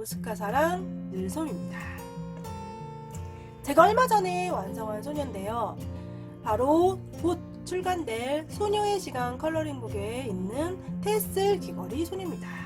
오스카사랑 늘솜입니다. 제가 얼마 전에 완성한 소녀인데요. 바로 곧 출간될 소녀의 시간 컬러링북에 있는 테슬 귀걸이 소녀입니다.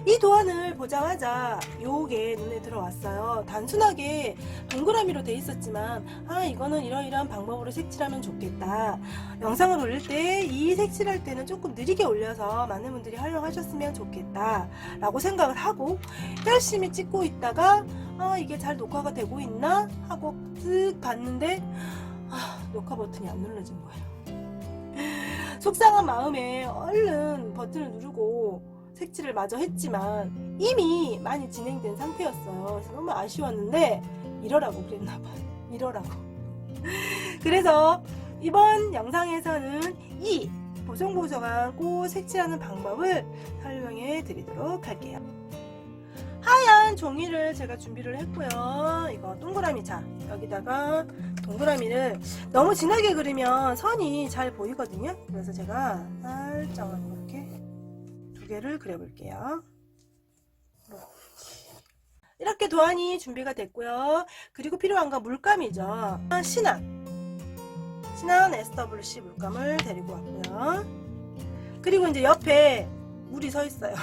이 도안을 보자마자 요게 눈에 들어왔어요. 단순하게 동그라미로 돼 있었지만 이거는 이러이러한 방법으로 색칠하면 좋겠다. 영상을 올릴 때 이 색칠할 때는 조금 느리게 올려서 많은 분들이 활용하셨으면 좋겠다 라고 생각을 하고 열심히 찍고 있다가 이게 잘 녹화가 되고 있나 하고 쓱 봤는데 녹화 버튼이 안 눌러진 거예요. 속상한 마음에 얼른 버튼을 누르고 색칠을 마저 했지만 이미 많이 진행된 상태였어요. 그래서 너무 아쉬웠는데 이러라고 그랬나봐요. 이러라고. 그래서 이번 영상에서는 이 보송보송한 꽃 색칠하는 방법을 설명해 드리도록 할게요. 하얀 종이를 제가 준비를 했고요. 이거 동그라미 자 여기다가 동그라미를 너무 진하게 그리면 선이 잘 보이거든요. 그래서 제가 살짝 이렇게 두 개를 그려볼게요. 이렇게 도안이 준비가 됐고요. 그리고 필요한 건 물감이죠. 신한 SWC 물감을 데리고 왔고요. 그리고 이제 옆에 물이 서 있어요.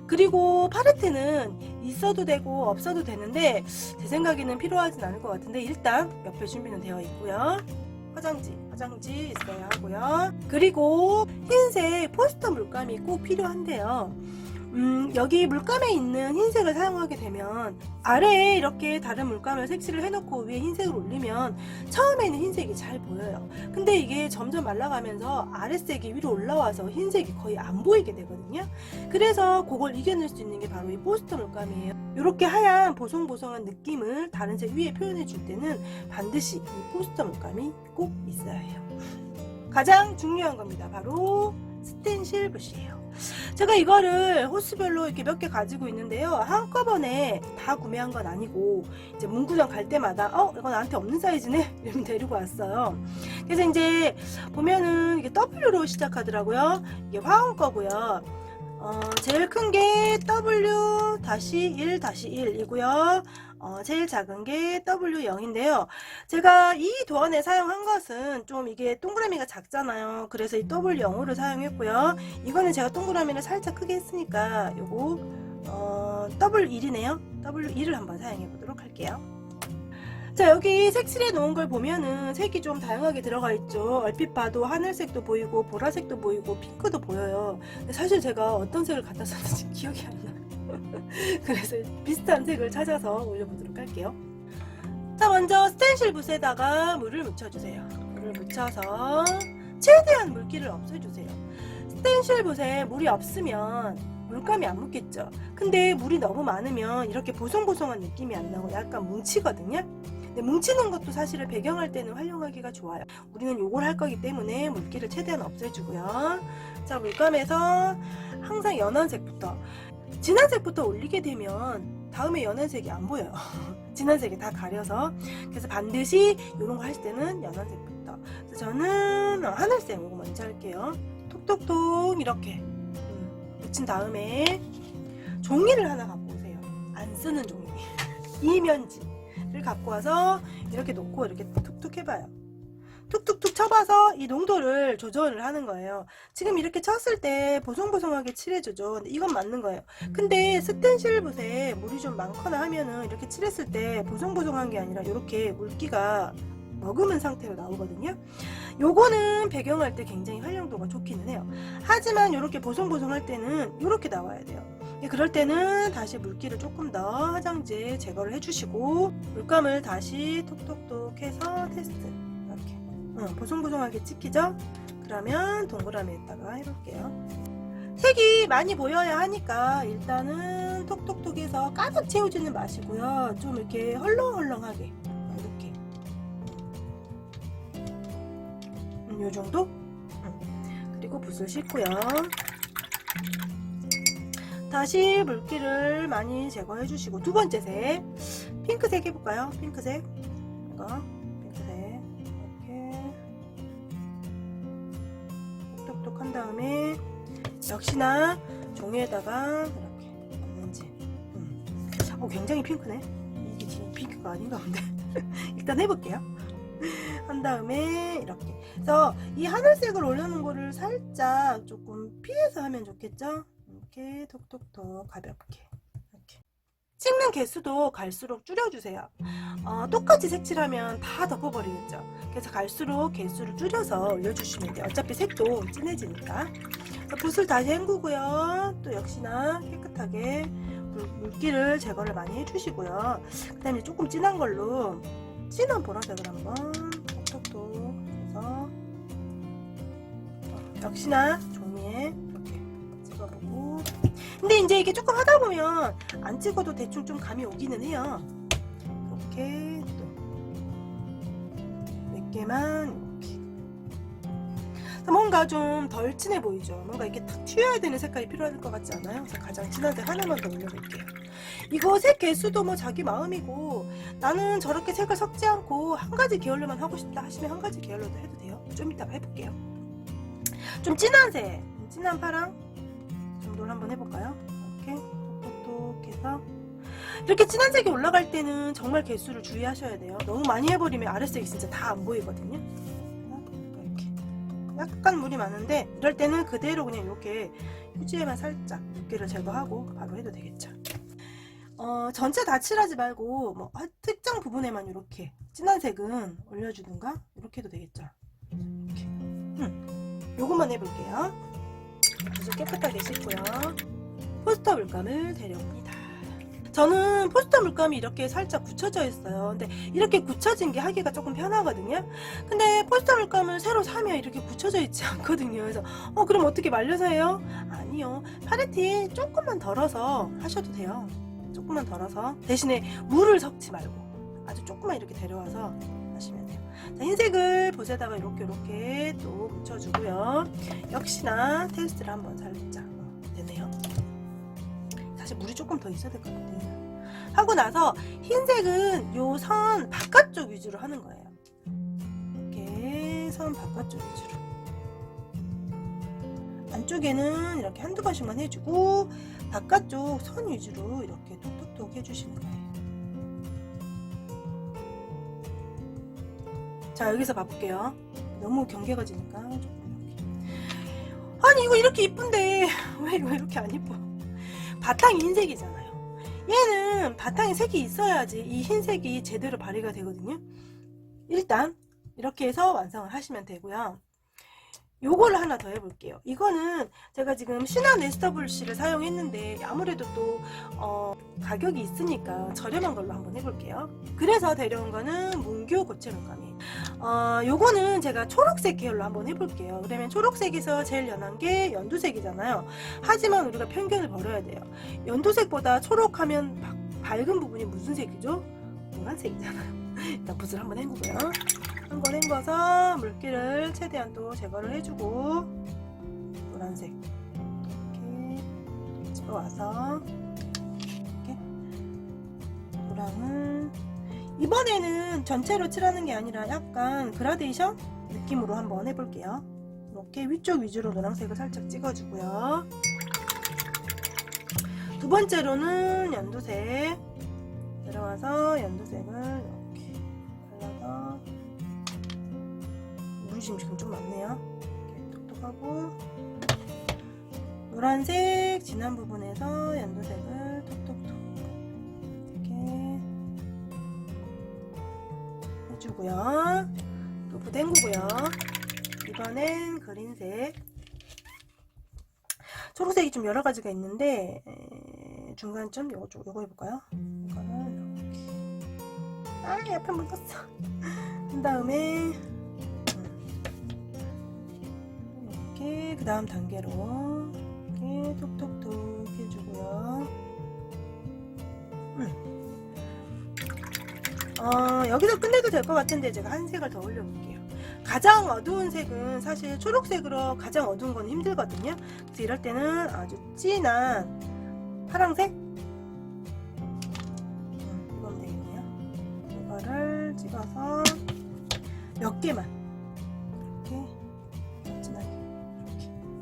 그리고 팔레트는 있어도 되고 없어도 되는데 제 생각에는 필요하진 않을 것 같은데 일단 옆에 준비는 되어 있고요. 화장지 있어야 하고요. 그리고 흰색 포스터 물감이 꼭 필요한데요. 여기 물감에 있는 흰색을 사용하게 되면 아래에 이렇게 다른 물감을 색칠을 해놓고 위에 흰색을 올리면 처음에는 흰색이 잘 보여요. 근데 이게 점점 말라가면서 아래색이 위로 올라와서 흰색이 거의 안 보이게 되거든요. 그래서 그걸 이겨낼 수 있는 게 바로 이 포스터 물감이에요. 이렇게 하얀 보송보송한 느낌을 다른 색 위에 표현해 줄 때는 반드시 이 포스터 물감이 꼭 있어야 해요. 가장 중요한 겁니다. 바로 스텐실 붓이에요. 제가 이거를 호스별로 이렇게 몇 개 가지고 있는데요. 한꺼번에 다 구매한 건 아니고 이제 문구점 갈 때마다 이거 나한테 없는 사이즈네 이러면 데리고 왔어요. 그래서 이제 보면은 이게 W로 시작하더라고요. 이게 화원 거고요. 제일 큰 게 W-1-1이고요. 제일 작은 게 W0인데요. 제가 이 도안에 사용한 것은 좀 이게 동그라미가 작잖아요. 그래서 이 W0을 사용했고요. 이거는 제가 동그라미를 살짝 크게 했으니까 요거 W1이네요. W1을 한번 사용해 보도록 할게요. 자, 여기 색칠해 놓은 걸 보면은 색이 좀 다양하게 들어가 있죠. 얼핏 봐도 하늘색도 보이고 보라색도 보이고 핑크도 보여요. 근데 사실 제가 어떤 색을 갖다 썼는지 기억이 안 나요. 그래서 비슷한 색을 찾아서 올려보도록 할게요. 자, 먼저 스텐실 붓에다가 물을 묻혀주세요. 물을 묻혀서 최대한 물기를 없애주세요. 스텐실 붓에 물이 없으면 물감이 안 묻겠죠. 근데 물이 너무 많으면 이렇게 보송보송한 느낌이 안 나고 약간 뭉치거든요. 근데 뭉치는 것도 사실은 배경할 때는 활용하기가 좋아요. 우리는 요걸 할 거기 때문에 물기를 최대한 없애주고요. 자, 물감에서 항상 연한 색부터 진한 색부터 올리게 되면 다음에 연한 색이 안 보여요. 진한 색이 다 가려서. 그래서 반드시 이런 거 할 때는 연한 색부터. 그래서 저는 하늘색 이거 먼저 할게요. 톡톡톡 이렇게 묻힌 다음에 종이를 하나 갖고 오세요. 안 쓰는 종이. 이면지를 갖고 와서 이렇게 놓고 이렇게 툭툭 해봐요. 툭툭툭 쳐봐서 이 농도를 조절을 하는 거예요. 지금 이렇게 쳤을 때 보송보송하게 칠해주죠. 근데 이건 맞는 거예요. 근데 스텐실 붓에 물이 좀 많거나 하면은 이렇게 칠했을 때 보송보송한 게 아니라 이렇게 물기가 머금은 상태로 나오거든요. 요거는 배경할 때 굉장히 활용도가 좋기는 해요. 하지만 이렇게 보송보송할 때는 이렇게 나와야 돼요. 그럴 때는 다시 물기를 조금 더 화장지에 제거를 해주시고 물감을 다시 톡톡톡 해서 테스트. 이렇게 보송보송하게 찍히죠? 그러면 동그라미에다가 해볼게요. 색이 많이 보여야 하니까 일단은 톡톡톡 해서 가득 채우지는 마시고요. 좀 이렇게 헐렁헐렁하게 이렇게 요 정도? 그리고 붓을 씻고요. 다시 물기를 많이 제거해 주시고 두 번째 색 핑크색 해볼까요? 핑크색 이거 핑크색 이렇게 톡톡톡 한 다음에 역시나 종이에다가 이렇게 없는지 굉장히 핑크네. 이게 지금 핑크가 아닌가 본데. 일단 해볼게요. 한 다음에 이렇게. 그래서 이 하늘색을 올려놓은 거를 살짝 조금 피해서 하면 좋겠죠? 이렇게 톡톡톡 가볍게. 이렇게. 찍는 개수도 갈수록 줄여주세요. 똑같이 색칠하면 다 덮어버리겠죠. 그래서 갈수록 개수를 줄여서 올려주시면 돼요. 어차피 색도 진해지니까. 붓을 다시 헹구고요. 또 역시나 깨끗하게 물기를 제거를 많이 해주시고요. 그 다음에 조금 진한 걸로 진한 보라색을 한번 톡톡톡 해서 역시나 종이에 이렇게 찍어보고. 근데 이제 이게 조금 하다 보면 안 찍어도 대충 좀 감이 오기는 해요. 이렇게 또 몇 개만 이렇게. 뭔가 좀 덜 진해 보이죠. 뭔가 이렇게 탁 튀어야 되는 색깔이 필요할 것 같지 않아요? 그래서 가장 진한 색 하나만 더 올려볼게요. 이거 색 개수도 뭐 자기 마음이고, 나는 저렇게 색을 섞지 않고 한 가지 계열로만 하고 싶다 하시면 한 가지 계열로도 해도 돼요. 좀 이따가 해볼게요. 좀 진한 색, 진한 파랑 정도를 한번 해볼까요? 이렇게 톡톡톡 해서 이렇게 진한 색이 올라갈 때는 정말 개수를 주의하셔야 돼요. 너무 많이 해버리면 아래색이 진짜 다 안 보이거든요. 이렇게 약간 물이 많은데 이럴 때는 그대로 그냥 이렇게 휴지에만 살짝 물기를 제거하고 바로 해도 되겠죠. 전체 다 칠하지 말고 뭐 특정 부분에만 이렇게 진한 색은 올려주든가 이렇게 해도 되겠죠. 이렇게. 요것만 해볼게요. 아주 깨끗하게 씻고요. 포스터 물감을 데려옵니다. 저는 포스터 물감이 이렇게 살짝 굳혀져 있어요. 근데 이렇게 굳혀진 게 하기가 조금 편하거든요. 근데 포스터 물감을 새로 사면 이렇게 굳혀져 있지 않거든요. 그래서 그럼 어떻게 말려서 해요? 아니요. 팔레트에 조금만 덜어서 하셔도 돼요. 조금만 덜어서. 대신에 물을 섞지 말고 아주 조금만 이렇게 데려와서 하시면 돼요. 자, 흰색을 붓에다가 이렇게 또 묻혀주고요. 역시나 테스트를 한번 살짝 되네요. 사실 물이 조금 더 있어야 될 것 같아요. 하고 나서 흰색은 요 선 바깥쪽 위주로 하는 거예요. 이렇게 선 바깥쪽 위주로. 안쪽에는 이렇게 한두 번씩만 해주고 바깥쪽 선 위주로 이렇게 톡톡톡 해주시는 거예요. 자, 여기서 봐볼게요. 너무 경계가 지니까 조금 이렇게. 아니 이거 이렇게 이쁜데 왜 이거 이렇게 안 이뻐? 바탕이 흰색이잖아요. 얘는 바탕에 색이 있어야지 이 흰색이 제대로 발휘가 되거든요. 일단 이렇게 해서 완성을 하시면 되고요. 요거를 하나 더 해볼게요. 이거는 제가 지금 시나 네스터블시를 사용했는데 아무래도 또 가격이 있으니까 저렴한 걸로 한번 해볼게요. 그래서 데려온 거는 문교 고체 물감이에요. 요거는 제가 초록색 계열로 한번 해볼게요. 그러면 초록색에서 제일 연한 게 연두색이잖아요. 하지만 우리가 편견을 버려야 돼요. 연두색보다 초록하면 밝은 부분이 무슨 색이죠? 노란색이잖아요. 일단 붓을 한번 헹구고요. 한 번 헹궈서 물기를 최대한 또 제거를 해주고 노란색 이렇게 집어와서 이렇게 노랑을 이번에는 전체로 칠하는 게 아니라 약간 그라데이션 느낌으로 한번 해볼게요. 이렇게 위쪽 위주로 노란색을 살짝 찍어주고요. 두 번째로는 연두색 들어와서 연두색을 이렇게 발라서 물이 지금 좀 많네요. 이렇게 톡톡하고 노란색 진한 부분에서 연두색을 톡톡톡 이렇게 해주고요. 또 붓 헹구고요. 이번엔 그린색. 초록색이 좀 여러 가지가 있는데 중간점 요거 해볼까요? 이거는 이렇게 옆에 묻었어. 그 다음에 이렇게 그 다음 단계로 이렇게 톡톡톡 해주고요. 여기서 끝내도 될 것 같은데 제가 한 색을 더 올려볼게요. 가장 어두운 색은 사실 초록색으로 가장 어두운 건 힘들거든요. 그래서 이럴 때는 아주 진한 파랑색 이건 되겠네요. 이거를 찍어서 몇 개만 이렇게 진하게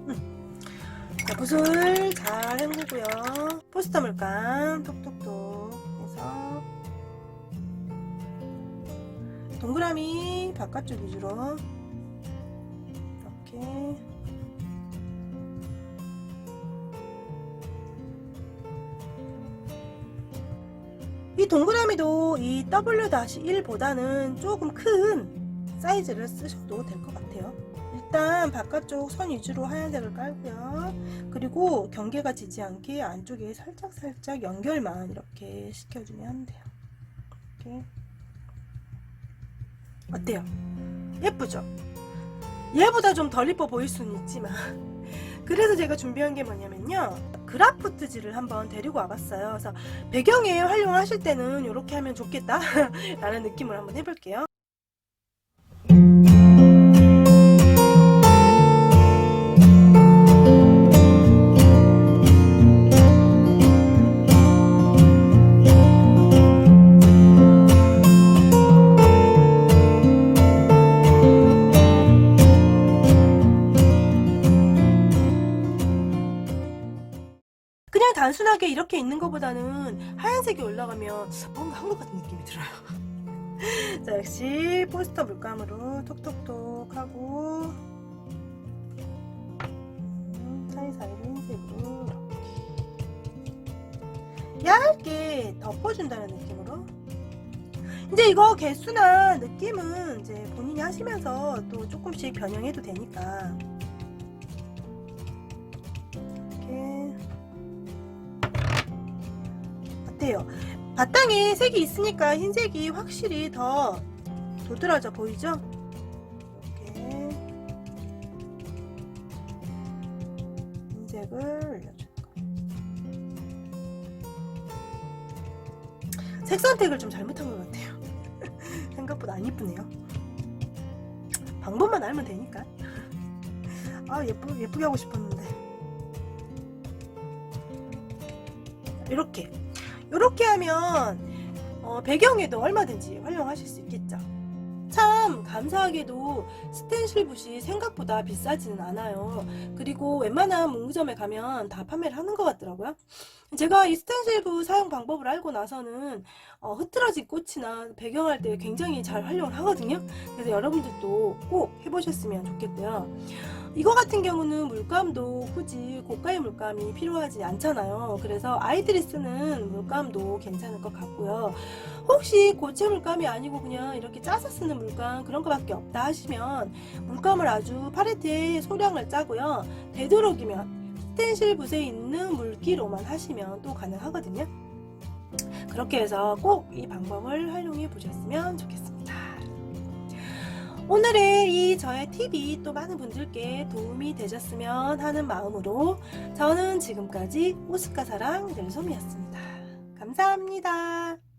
이렇게. 자, 붓을 잘 헹구고요. 포스터 물감 톡톡톡 동그라미 바깥쪽 위주로 이렇게 이 동그라미도 이 W-1보다는 조금 큰 사이즈를 쓰셔도 될 것 같아요. 일단 바깥쪽 선 위주로 하얀색을 깔고요. 그리고 경계가 지지 않게 안쪽에 살짝 연결만 이렇게 시켜주면 돼요. 이렇게. 어때요? 예쁘죠? 얘보다 좀 덜 이뻐 보일 수는 있지만 그래서 제가 준비한 게 뭐냐면요, 그라프트지를 한번 데리고 와봤어요. 그래서 배경에 활용하실 때는 이렇게 하면 좋겠다 라는 느낌을 한번 해볼게요. 그냥 단순하게 이렇게 있는 것보다는 하얀색이 올라가면 뭔가 한 것 같은 느낌이 들어요. 자, 역시 포스터 물감으로 톡톡톡 하고 사이사이로 흰색으로 이렇게 얇게 덮어준다는 느낌으로. 이제 이거 개수나 느낌은 이제 본인이 하시면서 또 조금씩 변형해도 되니까. 어때요? 바탕에 색이 있으니까 흰색이 확실히 더 도드라져 보이죠? 이렇게 흰색을 올려주는 거예요. 색 선택을 좀 잘못한 것 같아요. 생각보다 안 이쁘네요. 방법만 알면 되니까. 아, 예쁘게 하고 싶었는데. 이렇게 하면 배경에도 얼마든지 활용하실 수 있겠죠. 참 감사하게도 스텐실 붓이 생각보다 비싸지는 않아요. 그리고 웬만한 문구점에 가면 다 판매를 하는 것 같더라고요. 제가 이 스텐실 붓 사용 방법을 알고 나서는 흐트러진 꽃이나 배경할 때 굉장히 잘 활용을 하거든요. 그래서 여러분들도 꼭 해보셨으면 좋겠고요. 이거 같은 경우는 물감도 굳이 고가의 물감이 필요하지 않잖아요. 그래서 아이들이 쓰는 물감도 괜찮을 것 같고요. 혹시 고체 물감이 아니고 그냥 이렇게 짜서 쓰는 물감 그런 거밖에 없다 하시면 물감을 아주 팔레트에 소량을 짜고요. 되도록이면 스텐실 붓에 있는 물기로만 하시면 또 가능하거든요. 그렇게 해서 꼭 이 방법을 활용해 보셨으면 좋겠습니다. 오늘의 이 저의 팁이 또 많은 분들께 도움이 되셨으면 하는 마음으로 저는 지금까지 오스카사랑 넬솜이었습니다. 감사합니다.